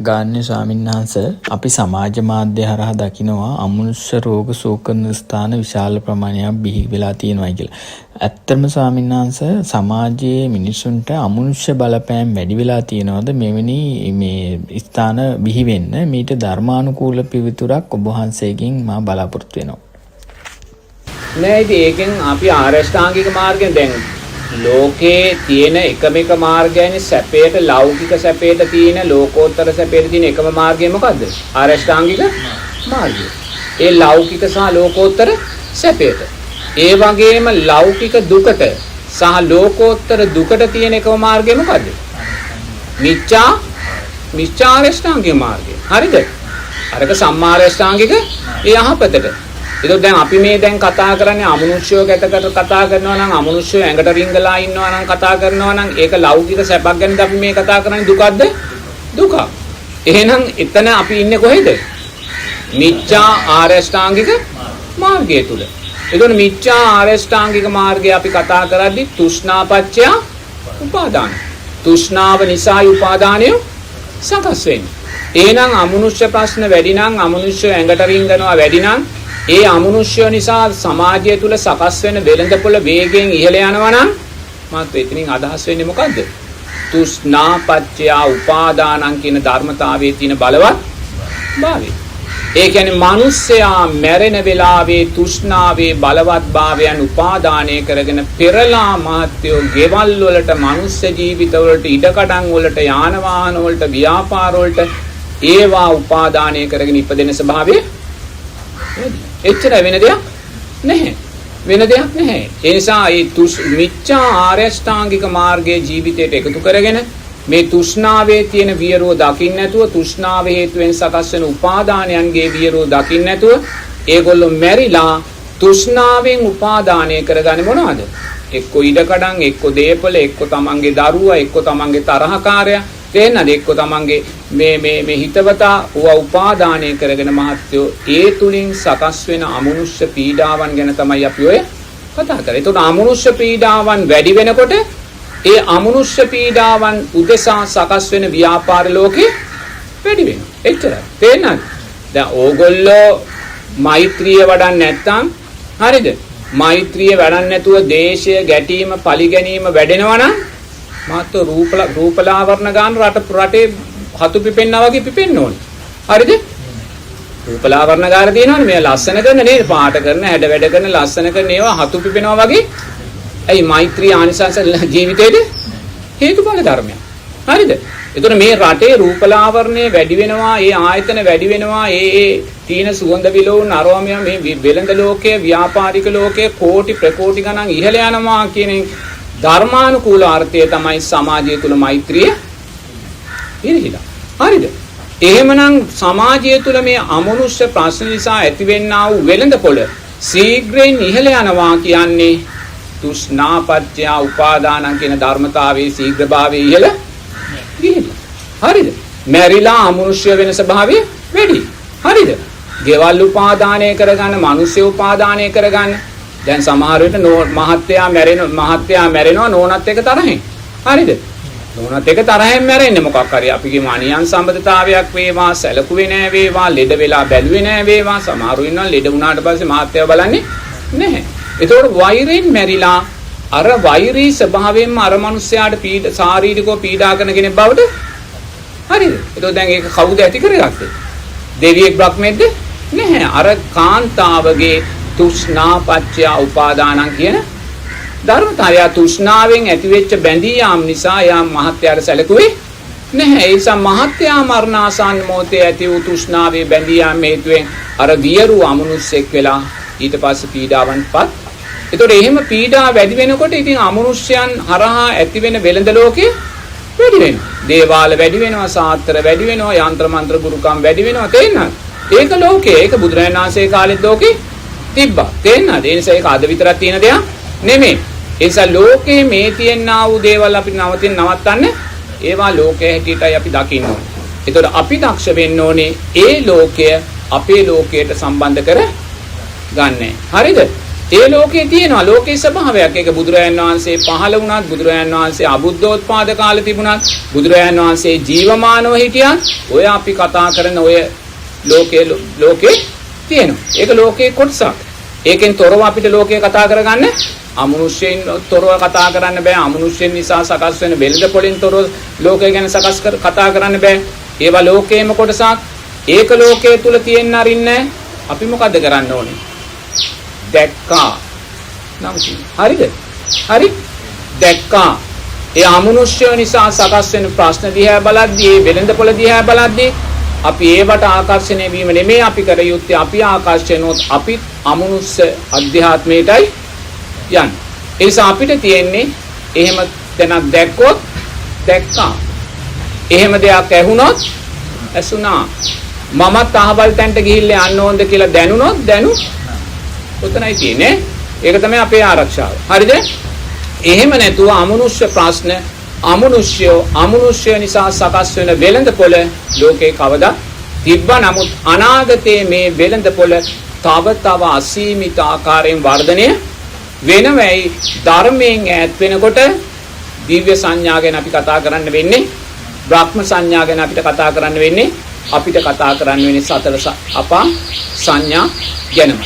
ගාන්නේ ස්වාමීන් වහන්සේ අපි සමාජ මාධ්‍ය හරහා දකිනවා අමනුෂ්‍ය රෝග සෝකන ස්ථාන විශාල ප්‍රමාණයක් බිහි වෙලා තියෙනවා කියලා. ඇත්තම ස්වාමීන් වහන්සේ සමාජයේ මිනිසුන්ට අමනුෂ්‍ය බලපෑම් වැඩි වෙලා තියෙනවද මෙවැනි මේ ස්ථාන බිහි වෙන්න? මීට ධර්මානුකූල පිවිතුරක් ඔබ වහන්සේගෙන් මා බලාපොරොත්තු වෙනවා. නෑ ඉතින් ඒකෙන් අපි ආරෂ්ඨාංගික මාර්ගයෙන් දැන් ලෝකේ තියෙන එකම එක මාර්ගයනේ සැපයට ලෞකික සැපයට තියෙන ලෝකෝත්තර සැපයට තියෙන එකම මාර්ගය මොකද්ද? ආරෂ්ඨාංගික මාර්ගය. ඒ ලෞකික සහ ලෝකෝත්තර සැපයට. ඒ වගේම ලෞකික දුකට සහ ලෝකෝත්තර දුකට තියෙන එකම මාර්ගය මොකද්ද? මිච්ඡා ආරෂ්ඨාංගික මාර්ගය. හරිද? අරක සම්මාරෂ්ඨාංගික ඒ යහපතට. ඒක දැන් අපි මේ දැන් කතා කරන්නේ අමනුෂ්‍යව ගැටකට කතා කරනවා නම් අමනුෂ්‍යව ඇඟට රිංගලා ඉන්නවා නම් කතා කරනවා නම් ඒක ලෞකික සැපක් ගැනද අපි මේ කතා කරන්නේ දුකක්ද? දුක. එහෙනම් එතන අපි ඉන්නේ කොහෙද? මිච්ඡා ආරෂ්ඨාංගික මාර්ගය තුල. ඒකෝන මිච්ඡා ආරෂ්ඨාංගික මාර්ගය අපි කතා කරද්දි තෘෂ්ණාපච්චය උපාදාන. තෘෂ්ණාව නිසායි උපාදානය සකස් වෙන්නේ. එහෙනම් අමනුෂ්‍ය ප්‍රශ්න වැඩි නම් අමනුෂ්‍ය ඇඟට රිංගනවා වැඩි නම් ඒ අමනුෂ්‍ය නිසා සමාජය තුල සකස් වෙන වෙළඳපොළ වේගයෙන් ඉහළ යනවා නම් මාත් එතනින් අදහස් වෙන්නේ මොකද්ද? තෘෂ්ණාපච්චය උපාදානං කියන ධර්මතාවයේ තියෙන බලවත් භාවය. ඒ කියන්නේ මිනිස්සයා මැරෙන වෙලාවේ තෘෂ්ණාවේ බලවත් භාවයන් උපාදානය කරගෙන පෙරලා මාත්‍යෝ ගෙවල් වලට මිනිස් ජීවිත වලට ඉඩකඩම් වලට යාන වාහන වලට ව්‍යාපාර වලට ඒවා උපාදානය කරගෙන ඉපදෙන ස්වභාවය එච්චර වෙන දෙයක් නැහැ. වෙන දෙයක් නැහැ. ඒ නිසා මේ මිච්ඡා ආරෂ්ඨාංගික මාර්ගයේ ජීවිතයට එකතු කරගෙන මේ තෘෂ්ණාවේ තියෙන වියරෝ දකින්න නැතුව තෘෂ්ණාව හේතුවෙන් සකස් වෙන උපාදානයන්ගේ වියරෝ දකින්න නැතුව ඒගොල්ලෝ මැරිලා තෘෂ්ණාවෙන් උපාදානය කරගන්නේ මොනවද? එක්ක ඉඩකඩම්, එක්ක දේපල, එක්ක තමන්ගේ දරුවා, එක්ක තමන්ගේ තරහකාරයා තේන්නද? එක්ක තමන්ගේ මේ හිතවතා උපාදානය කරගෙන මහත්යෝ ඒ තුලින් සකස් වෙන අමනුෂ්‍ය පීඩාවන් ගැන තමයි අපි ඔය කතා කරන්නේ. ඒතකොට අමනුෂ්‍ය පීඩාවන් වැඩි වෙනකොට ඒ අමනුෂ්‍ය පීඩාවන් උදෙසා සකස් වෙන ව්‍යාපාර ලෝකේ වැඩි වෙනවා. එච්චරයි. තේන්නද? දැන් ඕගොල්ලෝ මෛත්‍රිය වඩන්නේ නැත්නම් හරිද? මෛත්‍රිය වැඩන්නේ නැතුව දේශය, ගැටීම, පරිගැනීම වැඩෙනවා නම් මාත් රූපලාවරණ ගන්න රටේ හතු පිපෙන්නා වගේ පිපෙන්න ඕනේ. හරිද? රූපලාවරණ ගාන තියෙනවනේ මේ ලස්සන කරන නේද? පාට කරන, හැඩ වැඩ කරන, ලස්සන කරන ඒවා හතු පිපෙනවා වගේ. ඇයි මෛත්‍රී ආනිසංස ජීවිතේට හේතුඵල ධර්මයක්. හරිද? ඒතර මේ රටේ රූපලාවරණය වැඩි වෙනවා, ඒ ආයතන වැඩි වෙනවා, ඒ තීන සුගන්ධ විලවුන් අරෝමිය මේ වෙළඳ ලෝකයේ, ව්‍යාපාරික ලෝකයේ කෝටි ප්‍රකෝටි ගණන් ඉහළ යනවා කියන ධර්මානුකූල අර්ථය තමයි සමාජය තුල මෛත්‍රිය ඉරිහිලා. හරිද? එහෙමනම් සමාජය තුල මේ අමනුෂ්‍ය ප්‍රශ්න නිසා ඇතිවෙනා වූ වෙළඳපොළ ශීඝ්‍රයෙන් ඉහළ යනවා කියන්නේ තෘෂ්ණාපච්චය උපාදානං කියන ධර්මතාවයේ ශීඝ්‍රභාවයේ ඉහළ ගිහිලා. හරිද? මැරිලා අමනුෂ්‍ය වෙන ස්වභාවය වැඩි. හරිද? ගෙවල් උපාදානය කරගන්න, මිනිස්සු උපාදානය කරගන්න. දැන් සමහර විට මහත්තයා මැරෙනවා නෝනත් එක තරහෙන්. හරිද? නෝනත් එක තරහෙන් මැරෙන්නේ මොකක් හරි අපි කියමු අනියම් සම්බන්ධතාවයක් වේවා, සැලකුවේ නෑ වේවා, ලෙඩ වෙලා බැලුවේ නෑ වේවා. සමහරු ඉන්නවා ලෙඩ වුණාට පස්සේ මහත්තයා බලන්නේ නැහැ. ඒතකොට වෛරයෙන් මැරිලා අර වෛරී ස්වභාවයෙන්ම අර මිනිස්යාට ශාරීරිකව පීඩා කරන කෙනෙක් බවට හරිද? ඒතකොට දැන් ඒක කවුද ඇති කරගත්තේ? දෙවියෙක් බ්‍රහ්මෙක්ද? නැහැ. අර කාන්තාවගේ තෘෂ්ණාපච්චය උපාදානං කියන ධර්මතාවය තෘෂ්ණාවෙන් ඇතිවෙච්ච බැඳී යාම නිසා යා මහත්යාට සැලකුවේ නැහැ. ඒ නිසා මහත්යා මරණාසන්න මොහොතේ ඇති වූ තෘෂ්ණාවේ බැඳී යාම හේතුවෙන් අර වියරු අමනුෂ්‍යෙක් වෙලා ඊට පස්සේ පීඩාවන්පත්. ඒතකොට එහෙම පීඩා වැඩි වෙනකොට ඉතින් අමනුෂ්‍යයන් හරහා ඇති වෙන වෙළඳ ලෝකේ වැඩි වෙනවා. දේවාල වැඩි වෙනවා, සාත්‍තර වැඩි වෙනවා, යంత్ర මන්ත්‍ර ගුරුකම් වැඩි වෙනවා. තේරෙනවද? ඒක ලෝකේ. ඒක බුදුරජාණන් වහන්සේ කාලෙත් ලෝකේ තිබ්බා. තේරෙනවද? ඒ නිසා ඒක අද විතරක් තියෙන දෙයක් නෙමෙයි. ඒ නිසා ලෝකේ මේ තියෙනා වූ දේවල් අපි නවත්තන්න ඒවා ලෝකයේ හැටියටයි අපි දකින්න ඕනේ. ඒතකොට අපි දක්ෂ වෙන්න ඕනේ ඒ ලෝකය අපේ ලෝකයට සම්බන්ධ කර ගන්න. හරිද? ඒ ලෝකේ තියෙනවා ලෝකේ ස්වභාවයක්. ඒක බුදුරජාණන් වහන්සේ පහළ වුණත්, බුදුරජාණන් වහන්සේ අබුද්ධෝත්පාද කාලේ තිබුණත්, බුදුරජාණන් වහන්සේ ජීවමානව හිටියත් ඔය අපි කතා කරන ඔය ලෝකේ තියෙනවා. ඒක ලෝකේ කොටසක්. ඒකෙන් තොරව අපිට ලෝකේ කතා කරගන්න අමනුෂ්‍යයන් තොරව කතා කරන්න බෑ. අමනුෂ්‍යයන් නිසා සකස් වෙන බෙල්ද පොලින් තොරව ලෝකය ගැන කතා කරන්න බෑ. ඒවා ලෝකේම කොටසක්. ඒක ලෝකයේ තුල තියෙන්න අරින්නේ අපි මොකද්ද කරන්න ඕනේ? දැක්කා නම් හරිද? හරි දැක්කා. ඒ අමනුෂ්‍ය නිසා සකස් වෙන ප්‍රශ්න දිහා බලද්දී, ඒ වෙළඳපොළ දිහා බලද්දී අපි ඒවට ආකර්ෂණය වීම නෙමෙයි අපි කර යුත්තේ. අපි ආකර්ෂණයොත් අපි අමනුෂ්‍ය අධ්‍යාත්මයටයි යන්නේ. ඒ නිසා අපිට තියෙන්නේ එහෙම දැනක් දැක්කොත් දැක්කා. එහෙම දෙයක් ඇහුනොත් ඇසුණා. මමත් අහවල් තැනට ගිහිල්ලා යන්න ඕනද කියලා දැනුනොත් දැනු. උතනයි තියෙන්නේ. ඒක තමයි අපේ ආරක්ෂාව. හරිද? එහෙම නැතුව අමනුෂ්‍ය ප්‍රශ්න අමනුෂ්‍ය නිසා සකස් වෙන වෙළඳපොළ ලෝකේ කවදා තිබ්බා. නමුත් අනාගතයේ මේ වෙළඳපොළ තව අසීමිත ආකාරයෙන් වර්ධනය වෙනවයි. ධර්මයෙන් ඈත් වෙනකොට දිව්‍ය සංඥා ගැන අපි කතා කරන්න වෙන්නේ. බ්‍රහ්ම සංඥා ගැන අපිට කතා කරන්න වෙන්නේ. අපිට කතා කරන්න වෙන්නේ සතර අපා සංඥා ගැනම.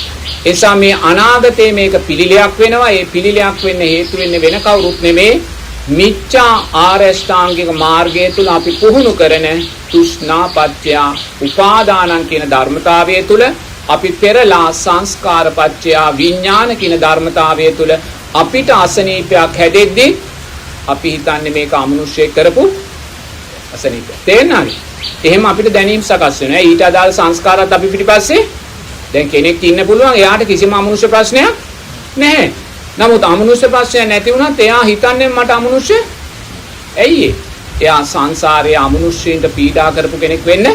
එසා මේ අනාගතයේ මේක පිළිලයක් වෙනවා. ඒ පිළිලයක් වෙන්න හේතු වෙන්නේ වෙන කවුරුත් නෙමේ. මිච්ඡා ආරෂ්ඨාංගික මාර්ගය තුල අපි පුහුණු කරන තෘෂ්ණාපත්‍ය උපාදානං කියන ධර්මතාවය තුල අපි පෙරලා සංස්කාරපත්‍ය විඥාන කියන ධර්මතාවය තුල අපිට අසනීපයක් හැදෙද්දී අපි හිතන්නේ මේක අමනුෂ්‍ය කරපු අසනීප. තේරෙනවද? එහෙම අපිට දැනීම් සකස් වෙනවා. ඊට අදාළ සංස්කාරات අපි පිටිපස්සේ දැන් කෙනෙක් ඉන්න පුළුවන් එයාට කිසිම අමනුෂ්‍ය ප්‍රශ්නයක් නැහැ. නමුත් අමනුෂ්‍ය ප්‍රශ්නයක් නැති වුණත් එයා හිතන්නේ මට අමනුෂ්‍ය ඇයි එයා සංසාරයේ අමනුෂ්‍යයින්ට පීඩා කරපු කෙනෙක් වෙන්න.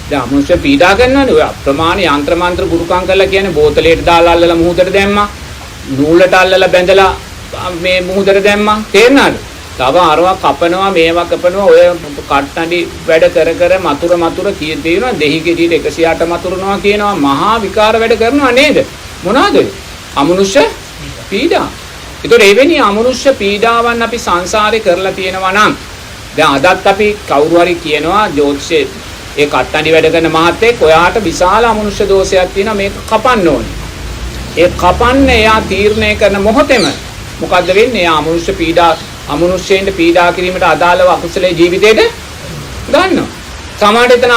දැන් අමනුෂ්‍ය පීඩා කරනවානේ ඔය අප්‍රමාණ යంత్ర මන්ත්‍ර ගුරුකම් කරලා කියන්නේ බෝතලයට දාලා අල්ලලා මුහුදට දැම්මා. නූලට අල්ලලා බැඳලා මේ මුහුදට දැම්මා. තේරෙනවද? තව අරවා කපනවා මේවා කපනවා ඔය කට්ටඩි වැඩ කර මතුර කියනවා දෙහි ගෙඩියට 108 මතුරනවා කියනවා මහා විකාර වැඩ කරනවා නේද? මොනවාද? අමනුෂ්‍ය පීඩා. ඒතකොට එවැනි අමනුෂ්‍ය පීඩාවන් අපි සංසාරේ කරලා තියෙනවා නම් දැන් අදත් අපි කවුරු හරි කියනවා ජෝතිෂයේ ඒ කට්ටඩි වැඩ කරන මහත්තයෙක් ඔයාට විශාල අමනුෂ්‍ය දෝෂයක් තියෙනවා මේක කපන්න ඕනේ. ඒ කපන්න එයා තීරණය කරන මොහොතේම මොකද්ද වෙන්නේ? එයා අමනුෂ්‍ය පීඩා අමනුෂ්‍යයින්ට පීඩා කිරීමට අදාළව අකුසලයේ ජීවිතේට ගන්නවා. සමාජයට එතන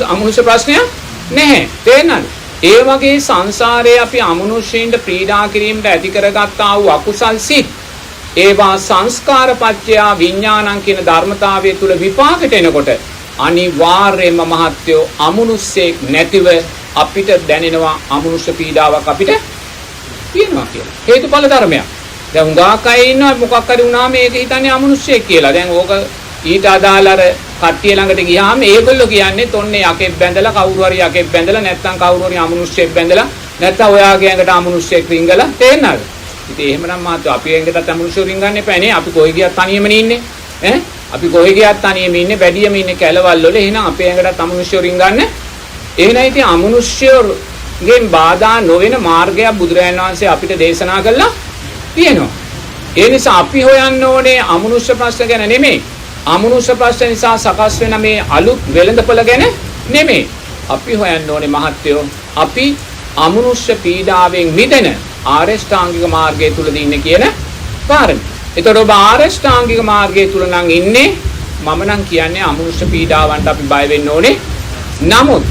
අමනුෂ්‍ය ප්‍රශ්නයක් නැහැ. තේරෙනවද? ඒ වගේ සංසාරයේ අපි අමනුෂ්‍යයින්ට පීඩා කිරීමට ඇති කරගත්තා වූ අකුසල් සිත් ඒවා සංස්කාරපත්‍ය විඥානං කියන ධර්මතාවය තුල විපාකයට එනකොට අනිවාර්යයෙන්ම මහත්යෝ අමනුෂ්‍යෙක් නැතිව අපිට දැනෙනවා අමනුෂ්‍ය පීඩාවක් අපිට තියෙනවා කියලා. හේතුඵල ධර්මයක්. දැන් උඟාක් අය ඉන්නවා මොකක් හරි වුණාම මේක හිතන්නේ අමනුෂ්‍යෙක් කියලා. දැන් ඕක ඊට අදාළ අර කට්ටිය ළඟට ගියාම ඒගොල්ලෝ කියන්නේ තොන්නේ යකෙක් බැඳලා කවුරු හරි යකෙක් බැඳලා නැත්නම් කවුරු හරි අමනුෂ්‍යෙක් බැඳලා නැත්නම් ඔයාගේ ඇඟට අමනුෂ්‍යෙක් රිංගලා තේරෙනවද? ඉතින් එහෙමනම් මාත් අපි ඇඟටත් අමනුෂ්‍ය රිංගන්න එපා නේ. අපි කොයි ගියත් තනියම ඉන්නේ. ඈ අපි කොයි ගියත් තනියම ඉන්නේ වැඩියම ඉන්නේ කැලවල් වල. එහෙනම් අපේ ඇඟටත් අමනුෂ්‍ය රිංගන්න. එහෙනම් ඉතින් අමනුෂ්‍යගෙන් බාධා නොවන මාර්ගයක් බුදුරජාණන් වහන්සේ අපිට දේශනා කළා තියෙනවා. ඒ නිසා අපි හොයන්න ඕනේ අමනුෂ්‍ය ප්‍රශ්න ගැන නෙමෙයි. අමනුෂ්‍ය ප්‍රශ්න නිසා සකස් වෙන මේ අලුත් වෙළඳපොළ ගැන නෙමෙයි. අපි හොයන්න ඕනේ මහත්යෝ අපි අමනුෂ්‍ය පීඩාවෙන් මිදෙන ආරෂ්ඨාංගික මාර්ගය තුලදී ඉන්නේ කියන කාරණේ. ඒතකොට ඔබ ආරෂ්ඨාංගික මාර්ගය තුල නම් ඉන්නේ මම නම් කියන්නේ අමනුෂ්‍ය පීඩාවන්ට අපි බය වෙන්න ඕනේ. නමුත්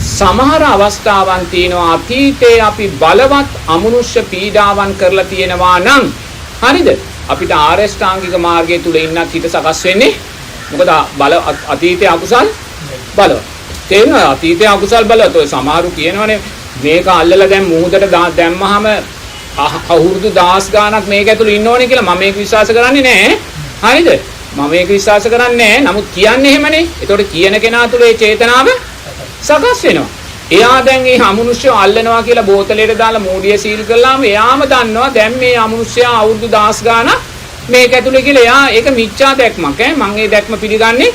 සමහර අවස්ථාවන් තියෙනවා අතීතයේ අපි බලවත් අමනුෂ්‍ය පීඩාවන් කරලා තියෙනවා නම් හරිද? අපිට ආරෂ්ඨාංගික මාර්ගය තුල ඉන්නත් හිත සකස් වෙන්නේ මොකද අතීතයේ අකුසල් බලවත්. තේරෙනවද? අතීතයේ අකුසල් බලවත්. ඔය සමහරු කියනවනේ මේක අල්ලලා දැන් මුහුදට දැම්මහම අවුරුදු 10 ගාණක් මේක ඇතුළේ ඉන්න ඕනේ කියලා මම මේක විශ්වාස කරන්නේ නැහැ. හරිද? මම මේක විශ්වාස කරන්නේ නැහැ. නමුත් කියන්නේ එහෙමනේ. ඒතකොට කියන කෙනා තුල ඒ චේතනාව සකස් වෙනවා. එයා දැන් මේ අමනුෂ්‍යව අල්ලනවා කියලා බෝතලයට දාලා මූඩිය සීල් කළාම එයාම දන්නවා දැන් මේ අමනුෂ්‍යයා අවුරුදු 10 ගාණක් මේක ඇතුලේ කියලා. එයා ඒක මිච්ඡා දැක්මක් ඈ. මම ඒ දැක්ම පිළිගන්නේ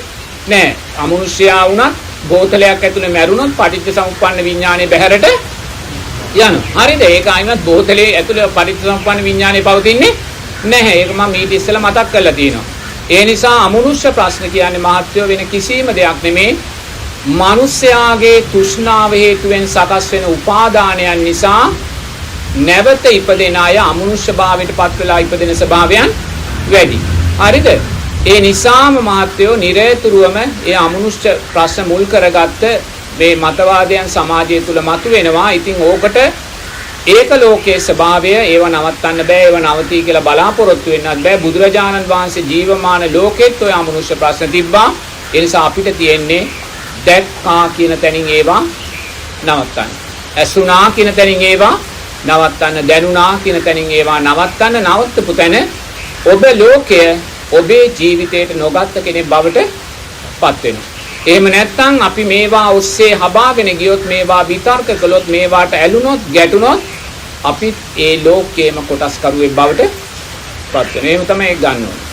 නෑ. අමනුෂ්‍යයා වුණත් බෝතලයක් ඇතුලේ මැරුණොත් පටිච්ච සමුප්පන්න විඥානේ බහැරට යනවා. හරිද? ඒක ආයිමත් බෝතලේ ඇතුලේ පරිත්‍සම්පන්න විඥානේ පවතින්නේ නැහැ. ඒක මම ඊට ඉස්සෙල්ලා මතක් කරලා තියෙනවා. ඒ නිසා අමනුෂ්‍ය ප්‍රශ්න කියන්නේ මහත්වෝ වෙන කිසිම දෙයක් නෙමේ. මිනිස්යාගේ තෘෂ්ණාව හේතුවෙන් සකස් වෙන උපාදානයන් නිසා නැවත ඉපදෙන අය අමනුෂ්‍ය භාවයට පත් වෙලා ඉපදෙන ස්වභාවයන් වැඩි. හරිද? ඒ නිසාම මහත්වෝ නිරේතුරුවම ඒ අමනුෂ්‍ය ප්‍රශ්න මුල් කරගත්ත මේ මතවාදයන් සමාජය තුල මතුවෙනවා. ඉතින් ඕකට ඒක ලෝකයේ ස්වභාවය ඒව නවත්තන්න බෑ, ඒව නවතී කියලා බලාපොරොත්තු වෙන්නත් බෑ. බුදුරජාණන් වහන්සේ ජීවමාන ලෝකෙත් ඔය අමනුෂ්‍ය ප්‍රශ්න තිබ්බා. ඒ නිසා අපිට තියෙන්නේ දැක්කා කියන තැනින් ඒවා නවත්තන්න. ඇසුණා කියන තැනින් ඒවා නවත්තන්න. දැනුණා කියන තැනින් ඒවා නවත්තන්න. නවත්තපු තැන ඔබ ලෝකය ඔබේ ජීවිතයට නොගත්ත කෙනෙක් බවට පත් වෙනවා. එහෙම නැත්නම් අපි මේවා ඔස්සේ හබාගෙන ගියොත්, මේවා විතර්ක කළොත්, මේවාට ඇලුනොත්, ගැටුනොත් අපි ඒ ලෝකයේම කොටස්කරුවෙක් බවට පත් වෙනවා. එහෙම තමයි ගන්න ඕනේ.